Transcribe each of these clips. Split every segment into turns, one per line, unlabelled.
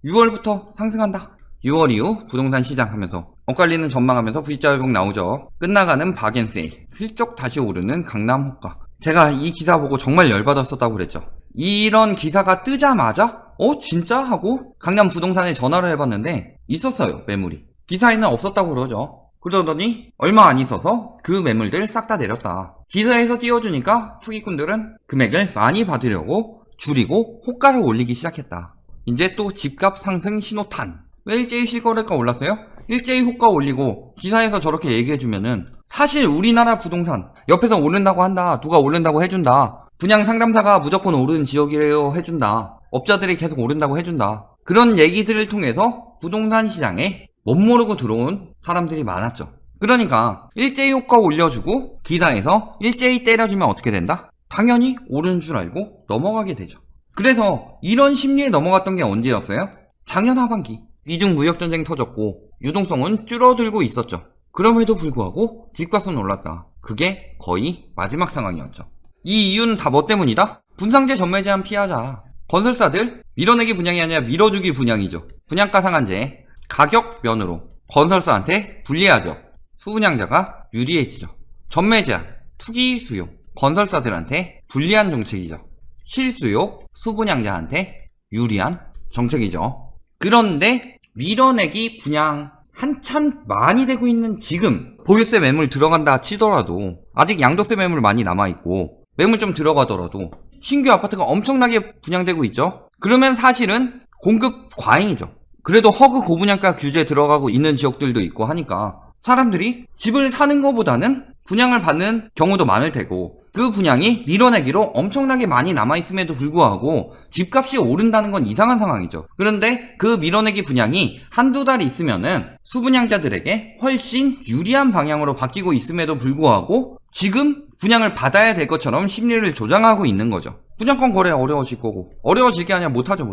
6월부터 상승한다. 6월 이후 부동산 시장 하면서 엇갈리는 전망하면서 V자 회복 나오죠. 끝나가는 박앤세일, 슬쩍 다시 오르는 강남 호가. 제가 이 기사 보고 정말 열받았었다고 그랬죠. 이런 기사가 뜨자마자 진짜? 하고 강남 부동산에 전화를 해봤는데 있었어요, 매물이. 기사에는 없었다고 그러죠. 그러더니 얼마 안 있어서 그 매물들 싹 다 내렸다. 기사에서 띄워주니까 투기꾼들은 금액을 많이 받으려고 줄이고 호가를 올리기 시작했다. 이제 또 집값 상승 신호탄. 왜 일제히 실거래가 올랐어요? 일제히 호가 올리고 기사에서 저렇게 얘기해주면은 사실 우리나라 부동산 옆에서 오른다고 한다, 누가 오른다고 해준다, 분양 상담사가 무조건 오르는 지역이래요 해준다, 업자들이 계속 오른다고 해준다, 그런 얘기들을 통해서 부동산 시장에 멋모르고 들어온 사람들이 많았죠. 그러니까 일제히 호가 올려주고 기사에서 일제히 때려주면 어떻게 된다? 당연히 오르는 줄 알고 넘어가게 되죠. 그래서 이런 심리에 넘어갔던 게 언제였어요? 작년 하반기. 미중 무역전쟁 터졌고 유동성은 줄어들고 있었죠. 그럼에도 불구하고 집값은 올랐다. 그게 거의 마지막 상황이었죠. 이 이유는 다 뭐 때문이다? 분상제 전매 제한 피하자. 건설사들 밀어내기 분양이 아니라 밀어주기 분양이죠. 분양가 상한제, 가격 면으로 건설사한테 불리하죠. 수분양자가 유리해지죠. 전매 제한, 투기 수요, 건설사들한테 불리한 정책이죠. 실수요, 수분양자한테 유리한 정책이죠. 그런데 밀어내기 분양 한참 많이 되고 있는 지금 보유세 매물 들어간다 치더라도 아직 양도세 매물 많이 남아있고 매물 좀 들어가더라도 신규 아파트가 엄청나게 분양되고 있죠. 그러면 사실은 공급 과잉이죠. 그래도 허그 고분양가 규제 들어가고 있는 지역들도 있고 하니까 사람들이 집을 사는 것보다는 분양을 받는 경우도 많을 테고, 그 분양이 밀어내기로 엄청나게 많이 남아있음에도 불구하고 집값이 오른다는 건 이상한 상황이죠. 그런데 그 밀어내기 분양이 한두 달 있으면은 수분양자들에게 훨씬 유리한 방향으로 바뀌고 있음에도 불구하고 지금 분양을 받아야 될 것처럼 심리를 조장하고 있는 거죠. 분양권 거래 어려워질 거고, 어려워질 게 아니라 못하죠.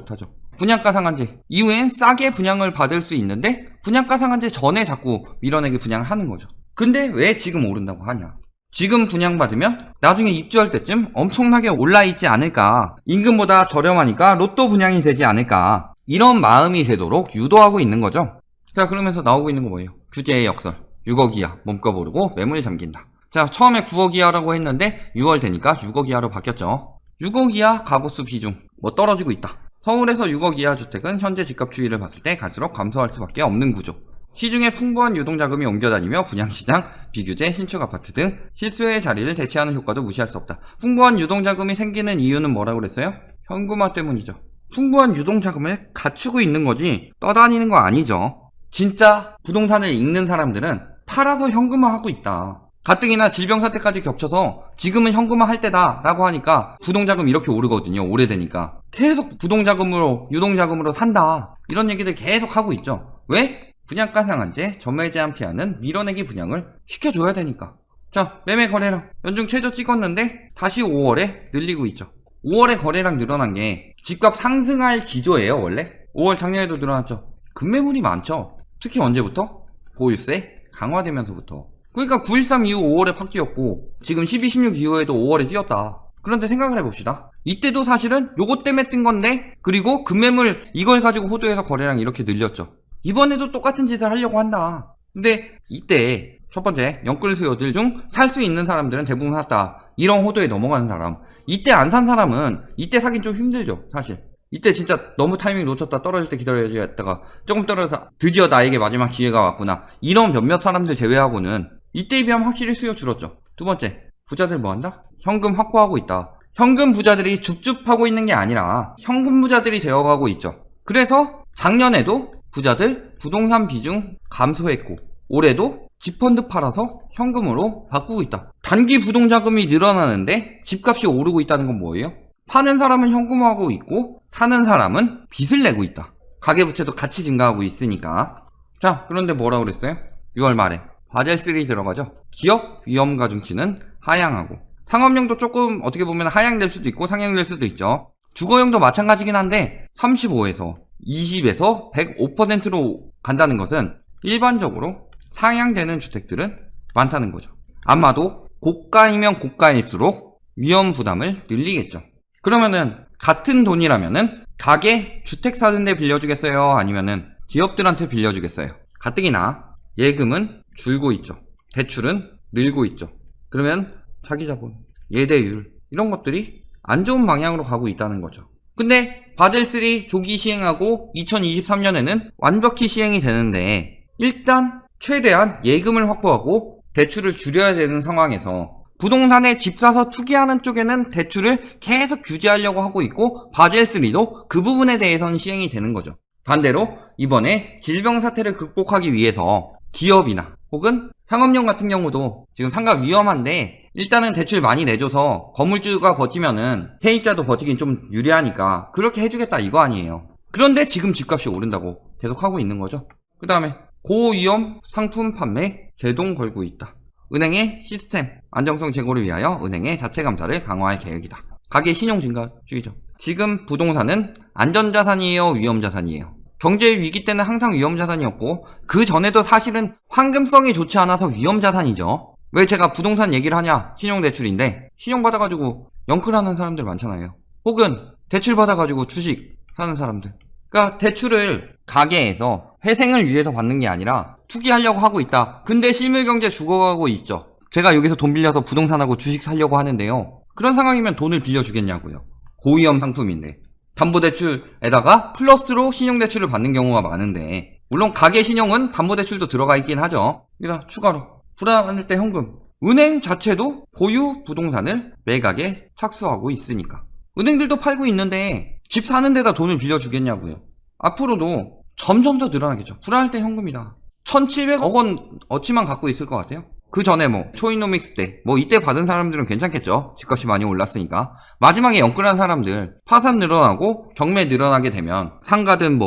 분양가 상한제 이후엔 싸게 분양을 받을 수 있는데 분양가 상한제 전에 자꾸 밀어내기 분양을 하는 거죠. 근데 왜 지금 오른다고 하냐? 지금 분양받으면 나중에 입주할 때쯤 엄청나게 올라있지 않을까, 임금보다 저렴하니까 로또 분양이 되지 않을까, 이런 마음이 되도록 유도하고 있는 거죠. 자, 그러면서 나오고 있는 거 뭐예요? 규제의 역설, 6억 이하 몸값 오르고 매물이 잠긴다. 자, 처음에 9억 이하라고 했는데 6월 되니까 6억 이하로 바뀌었죠. 6억 이하 가구수 비중 떨어지고 있다. 서울에서 6억 이하 주택은 현재 집값 추이를 봤을 때 갈수록 감소할 수밖에 없는 구조. 시중에 풍부한 유동자금이 옮겨다니며 분양시장, 비규제, 신축 아파트 등 실수요의 자리를 대체하는 효과도 무시할 수 없다. 풍부한 유동자금이 생기는 이유는 뭐라고 그랬어요? 현금화 때문이죠. 풍부한 유동자금을 갖추고 있는 거지 떠다니는 거 아니죠. 진짜 부동산을 읽는 사람들은 팔아서 현금화하고 있다. 가뜩이나 질병 사태까지 겹쳐서 지금은 현금화 할 때다 라고 하니까 부동자금 이렇게 오르거든요. 오래되니까 계속 부동자금으로 유동자금으로 산다, 이런 얘기들 계속 하고 있죠. 왜? 분양가 상한제, 전매 제한 피하는 밀어내기 분양을 시켜줘야 되니까. 자, 매매 거래량 연중 최저 찍었는데 다시 5월에 늘리고 있죠. 5월에 거래량 늘어난 게 집값 상승할 기조예요. 원래 5월 작년에도 늘어났죠. 급매물이 많죠. 특히 언제부터? 보유세 강화되면서부터. 그러니까 9.13 이후 5월에 팍 뛰었고 지금 12.16 이후에도 5월에 뛰었다. 그런데 생각을 해봅시다. 이때도 사실은 요것 때문에 뜬 건데, 그리고 급매물 이걸 가지고 호도해서 거래량 이렇게 늘렸죠. 이번에도 똑같은 짓을 하려고 한다. 근데 이때 첫 번째 영끌 수요들 중 살 수 있는 사람들은 대부분 샀다, 이런 호도에 넘어가는 사람, 이때 안 산 사람은 이때 사긴 좀 힘들죠. 사실 이때 진짜 너무 타이밍 놓쳤다, 떨어질 때 기다려야지 했다가 조금 떨어져서 드디어 나에게 마지막 기회가 왔구나, 이런 몇몇 사람들 제외하고는 이때에 비하면 확실히 수요 줄었죠. 두 번째, 부자들 뭐 한다? 현금 확보하고 있다. 현금 부자들이 줍줍하고 있는 게 아니라 현금 부자들이 되어가고 있죠. 그래서 작년에도 부자들 부동산 비중 감소했고 올해도 집펀드 팔아서 현금으로 바꾸고 있다. 단기 부동자금이 늘어나는데 집값이 오르고 있다는 건 뭐예요? 파는 사람은 현금화하고 있고 사는 사람은 빚을 내고 있다. 가계부채도 같이 증가하고 있으니까. 자, 그런데 뭐라고 그랬어요? 6월 말에 바젤3 들어가죠. 기업 위험 가중치는 하향하고, 상업용도 조금 어떻게 보면 하향될 수도 있고 상향될 수도 있죠. 주거용도 마찬가지긴 한데 35에서 20에서 105%로 간다는 것은 일반적으로 상향되는 주택들은 많다는 거죠. 아마도 고가이면 고가일수록 위험 부담을 늘리겠죠. 그러면은 같은 돈이라면은 가게, 주택 사는데 빌려주겠어요? 아니면은 기업들한테 빌려주겠어요? 가뜩이나 예금은 줄고 있죠. 대출은 늘고 있죠. 그러면 자기자본, 예대율 이런 것들이 안 좋은 방향으로 가고 있다는 거죠. 근데 바젤3 조기 시행하고 2023년에는 완벽히 시행이 되는데 일단 최대한 예금을 확보하고 대출을 줄여야 되는 상황에서 부동산에 집 사서 투기하는 쪽에는 대출을 계속 규제하려고 하고 있고 바젤3도 그 부분에 대해서는 시행이 되는 거죠. 반대로 이번에 질병 사태를 극복하기 위해서 기업이나 혹은 상업용 같은 경우도 지금 상가 위험한데 일단은 대출 많이 내줘서 건물주가 버티면은 세입자도 버티긴 좀 유리하니까 그렇게 해주겠다 이거 아니에요. 그런데 지금 집값이 오른다고 계속 하고 있는 거죠. 그 다음에 고위험 상품 판매 제동 걸고 있다. 은행의 시스템 안정성 제고를 위하여 은행의 자체 감사를 강화할 계획이다. 가계 신용 증가주의죠. 지금 부동산은 안전자산이에요, 위험자산이에요? 경제 위기 때는 항상 위험자산이었고 그 전에도 사실은 환금성이 좋지 않아서 위험자산이죠. 왜 제가 부동산 얘기를 하냐? 신용대출인데 신용 받아가지고 영끌하는 사람들 많잖아요. 혹은 대출 받아가지고 주식 사는 사람들. 그러니까 대출을 가계에서 회생을 위해서 받는 게 아니라 투기하려고 하고 있다. 근데 실물경제 죽어가고 있죠. 제가 여기서 돈 빌려서 부동산하고 주식 사려고 하는데요. 그런 상황이면 돈을 빌려주겠냐고요. 고위험 상품인데. 담보대출에다가 플러스로 신용대출을 받는 경우가 많은데 물론 가계신용은 담보대출도 들어가 있긴 하죠. 그러니까 추가로 불안할 때 현금. 은행 자체도 보유 부동산을 매각에 착수하고 있으니까. 은행들도 팔고 있는데 집 사는 데다 돈을 빌려주겠냐고요. 앞으로도 점점 더 늘어나겠죠. 불안할 때 현금이다. 1700억 원 어치만 갖고 있을 것 같아요. 그 전에 초이노믹스 때 이때 받은 사람들은 괜찮겠죠. 집값이 많이 올랐으니까. 마지막에 영끌한 사람들 파산 늘어나고 경매 늘어나게 되면 상가든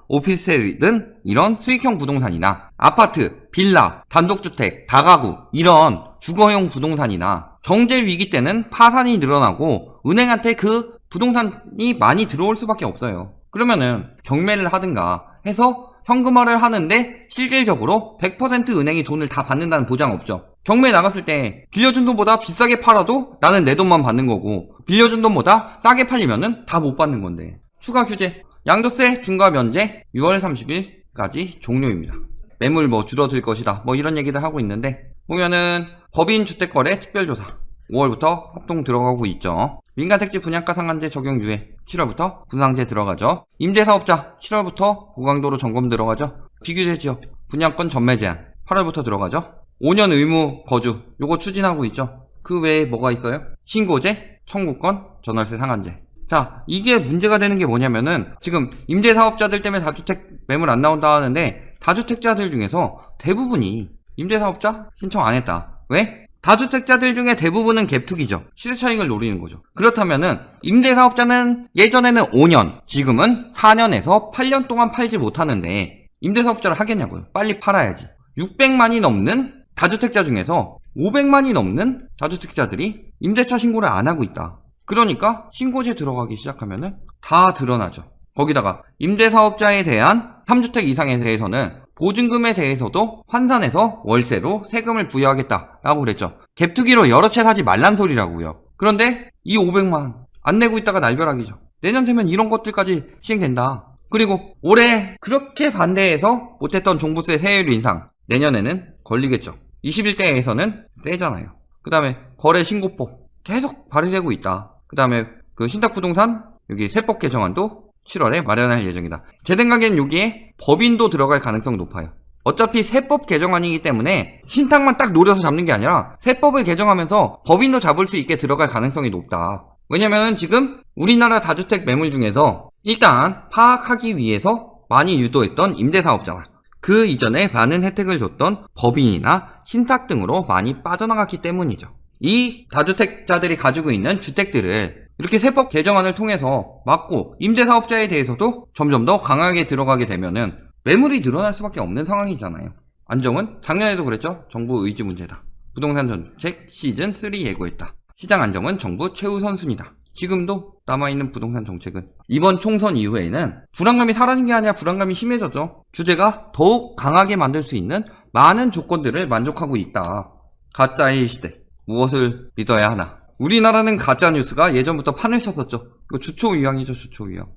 오피스텔이든 이런 수익형 부동산이나 아파트, 빌라, 단독주택, 다가구 이런 주거용 부동산이나 경제 위기 때는 파산이 늘어나고 은행한테 그 부동산이 많이 들어올 수밖에 없어요. 그러면은 경매를 하든가 해서 현금화를 하는데 실질적으로 100% 은행이 돈을 다 받는다는 보장 없죠. 경매 나갔을 때 빌려준 돈보다 비싸게 팔아도 나는 내 돈만 받는 거고 빌려준 돈보다 싸게 팔리면은 다 못 받는 건데. 추가 규제 양도세 중과 면제 6월 30일까지 종료입니다. 매물 줄어들 것이다 이런 얘기들 하고 있는데 보면은 법인 주택거래 특별조사 5월부터 합동 들어가고 있죠. 민간택지 분양가 상한제 적용 유예 7월부터 분상제 들어가죠. 임대사업자 7월부터 고강도로 점검 들어가죠. 비규제 지역 분양권 전매 제한 8월부터 들어가죠. 5년 의무 거주 요거 추진하고 있죠. 그 외에 뭐가 있어요? 신고제, 청구권, 전월세 상한제. 자, 이게 문제가 되는 게 뭐냐면은 지금 임대사업자들 때문에 다주택 매물 안 나온다 하는데 다주택자들 중에서 대부분이 임대사업자 신청 안 했다. 왜? 다주택자들 중에 대부분은 갭투기죠. 시세차익을 노리는 거죠. 그렇다면은 임대사업자는 예전에는 5년, 지금은 4년에서 8년 동안 팔지 못하는데 임대사업자를 하겠냐고요. 빨리 팔아야지. 600만이 넘는 다주택자 중에서 500만이 넘는 다주택자들이 임대차 신고를 안 하고 있다. 그러니까 신고제 들어가기 시작하면은 다 드러나죠. 거기다가 임대사업자에 대한 3주택 이상에 대해서는 보증금에 대해서도 환산해서 월세로 세금을 부여하겠다라고 그랬죠. 갭투기로 여러 채 사지 말란 소리라고요. 그런데 이 500만 안 내고 있다가 날벼락이죠. 내년 되면 이런 것들까지 시행된다. 그리고 올해 그렇게 반대해서 못했던 종부세 세율 인상 내년에는 걸리겠죠. 21대에서는 세잖아요. 그 다음에 거래 신고법 계속 발의되고 있다. 그 다음에 그 신탁부동산 여기 세법 개정안도 7월에 마련할 예정이다. 제 생각엔 여기에 법인도 들어갈 가능성이 높아요. 어차피 세법 개정안이기 때문에 신탁만 딱 노려서 잡는 게 아니라 세법을 개정하면서 법인도 잡을 수 있게 들어갈 가능성이 높다. 왜냐면 지금 우리나라 다주택 매물 중에서 일단 파악하기 위해서 많이 유도했던 임대사업자나 그 이전에 많은 혜택을 줬던 법인이나 신탁 등으로 많이 빠져나갔기 때문이죠. 이 다주택자들이 가지고 있는 주택들을 이렇게 세법 개정안을 통해서 막고 임대사업자에 대해서도 점점 더 강하게 들어가게 되면은 매물이 늘어날 수밖에 없는 상황이잖아요. 안정은 작년에도 그랬죠. 정부 의지 문제다. 부동산 정책 시즌3 예고했다. 시장 안정은 정부 최우선순위다. 지금도 남아있는 부동산 정책은 이번 총선 이후에는 불안감이 사라진 게 아니라 불안감이 심해졌죠. 규제가 더욱 강하게 만들 수 있는 많은 조건들을 만족하고 있다. 가짜의 시대. 무엇을 믿어야 하나? 우리나라는 가짜뉴스가 예전부터 판을 쳤었죠. 이거 주초위왕이죠, 주초위왕.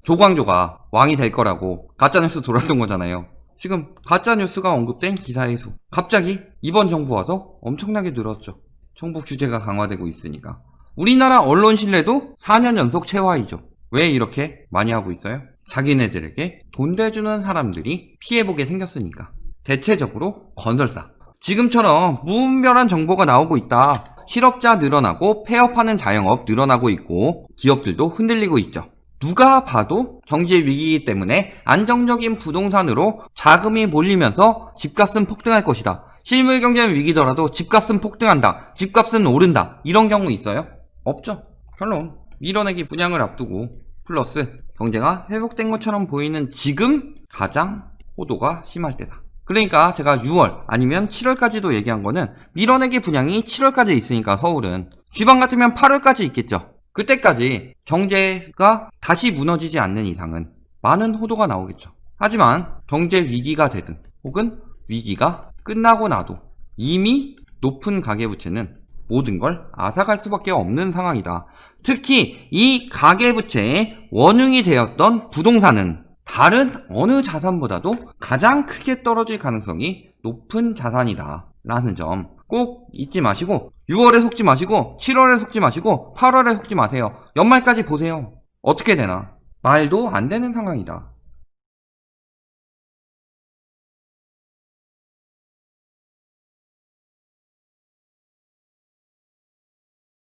조광조가 왕이 될 거라고 가짜뉴스 돌았던 거잖아요. 지금 가짜뉴스가 언급된 기사의 수 갑자기 이번 정부 와서 엄청나게 늘었죠. 정부 규제가 강화되고 있으니까. 우리나라 언론 신뢰도 4년 연속 최하위죠. 왜 이렇게 많이 하고 있어요? 자기네들에게 돈 대주는 사람들이 피해보게 생겼으니까. 대체적으로 건설사. 지금처럼 무분별한 정보가 나오고 있다. 실업자 늘어나고 폐업하는 자영업 늘어나고 있고 기업들도 흔들리고 있죠. 누가 봐도 경제 위기이기 때문에 안정적인 부동산으로 자금이 몰리면서 집값은 폭등할 것이다. 실물 경제는 위기더라도 집값은 폭등한다. 집값은 오른다. 이런 경우 있어요? 없죠. 별로. 밀어내기 분양을 앞두고 플러스 경제가 회복된 것처럼 보이는 지금 가장 호도가 심할 때다. 그러니까 제가 6월 아니면 7월까지도 얘기한 거는 밀어내기 분양이 7월까지 있으니까 서울은 지방 같으면 8월까지 있겠죠. 그때까지 경제가 다시 무너지지 않는 이상은 많은 호도가 나오겠죠. 하지만 경제 위기가 되든 혹은 위기가 끝나고 나도 이미 높은 가계부채는 모든 걸 앗아갈 수밖에 없는 상황이다. 특히 이 가계부채의 원흉이 되었던 부동산은 다른 어느 자산보다도 가장 크게 떨어질 가능성이 높은 자산이다 라는 점 꼭 잊지 마시고 6월에 속지 마시고 7월에 속지 마시고 8월에 속지 마세요. 연말까지 보세요. 어떻게 되나? 말도 안 되는 상황이다.